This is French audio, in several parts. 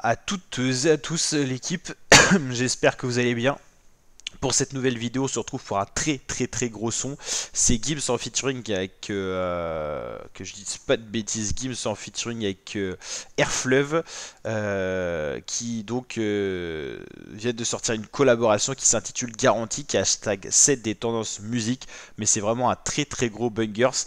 à toutes et à tous l'équipe, j'espère que vous allez bien. Pour cette nouvelle vidéo, on se retrouve pour un très gros son. C'est Gims en featuring avec, que je dise pas de bêtises, Gims en featuring avec Airfleuve, qui donc vient de sortir une collaboration qui s'intitule Garantie, qui est hashtag 7 des tendances musique, mais c'est vraiment un très gros bangers.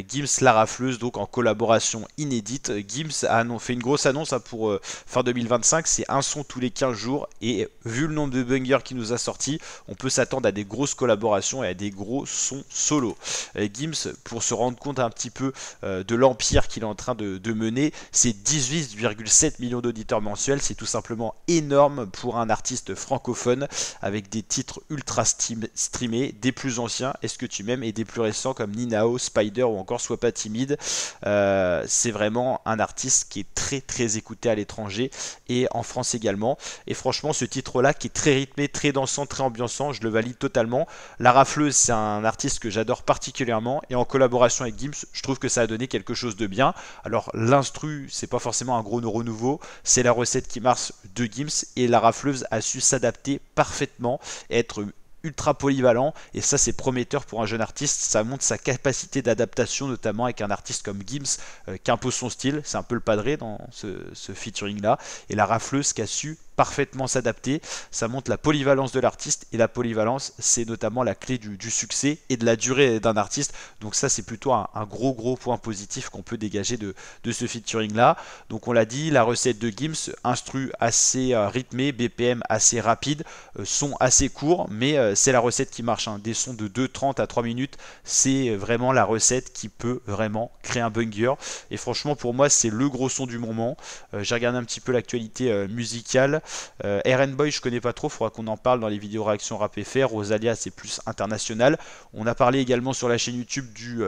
Gims la rafleuse, donc en collaboration inédite. Gims a fait une grosse annonce pour fin 2025, c'est un son tous les 15 jours, et vu le nombre de bangers qu'il nous a sorti, on peut s'attendre à des grosses collaborations et à des gros sons solo. Gims, pour se rendre compte un petit peu de l'empire qu'il est en train de mener, c'est 18,7 millions d'auditeurs mensuels, c'est tout simplement énorme pour un artiste francophone, avec des titres ultra streamés, des plus anciens, Est-ce que tu m'aimes, et des plus récents comme Ninao, Spider ou encore Sois pas timide. C'est vraiment un artiste qui est très écouté à l'étranger et en France également. Et franchement, ce titre-là, qui est très rythmé, très dansant, très ambiançant, je le valide totalement. La Rafleuse, c'est un artiste que j'adore particulièrement, et en collaboration avec Gims, je trouve que ça a donné quelque chose de bien. Alors l'instru, c'est pas forcément un gros renouveau, c'est la recette qui marche de Gims, et la Rafleuse a su s'adapter parfaitement, être ultra polyvalent, et ça c'est prometteur pour un jeune artiste. Ça montre sa capacité d'adaptation, notamment avec un artiste comme Gims qui impose son style. C'est un peu le padré dans ce featuring là, et la Rafleuse qui a su parfaitement s'adapter. Ça montre la polyvalence de l'artiste, et la polyvalence, c'est notamment la clé du succès et de la durée d'un artiste. Donc ça, c'est plutôt un gros point positif qu'on peut dégager de ce featuring là. Donc on l'a dit, la recette de Gims, instru assez rythmé, BPM assez rapide, son assez court, mais c'est la recette qui marche, hein. Des sons de 2,30 à 3 minutes, c'est vraiment la recette qui peut vraiment créer un banger. Et franchement, pour moi, c'est le gros son du moment. J'ai regardé un petit peu l'actualité musicale. RN Boy, je connais pas trop, faudra qu'on en parle dans les vidéos réactions rap FR. Rosalia, c'est plus international. On a parlé également sur la chaîne YouTube du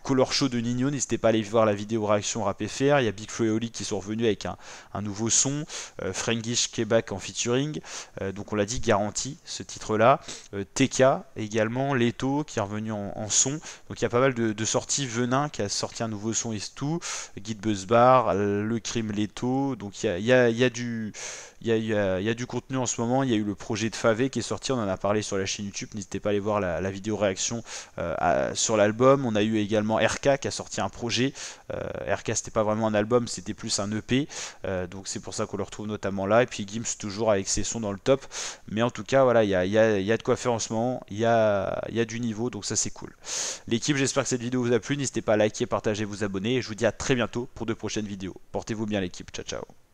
Color Show de Nino, n'hésitez pas à aller voir la vidéo réaction rap FR. Il y a Big Flo et Oli qui sont revenus avec un nouveau son, Frankish Québec en featuring, donc on l'a dit, Garantie, ce titre là, TK également, Leto qui est revenu en son, donc il y a pas mal de sorties. Venin qui a sorti un nouveau son et tout, Guide Buzzbar, Le Crime, Leto, donc il y a du... Il y a du contenu en ce moment. Il y a eu le projet de Favé qui est sorti, on en a parlé sur la chaîne YouTube, n'hésitez pas à aller voir la vidéo réaction sur l'album. On a eu également RK qui a sorti un projet. RK, c'était pas vraiment un album, c'était plus un EP, donc c'est pour ça qu'on le retrouve notamment là. Et puis Gims toujours avec ses sons dans le top, mais en tout cas voilà, il y a de quoi faire en ce moment, il y a du niveau, donc ça c'est cool. L'équipe, j'espère que cette vidéo vous a plu, n'hésitez pas à liker, partager, vous abonner, et je vous dis à très bientôt pour de prochaines vidéos. Portez-vous bien l'équipe, ciao ciao.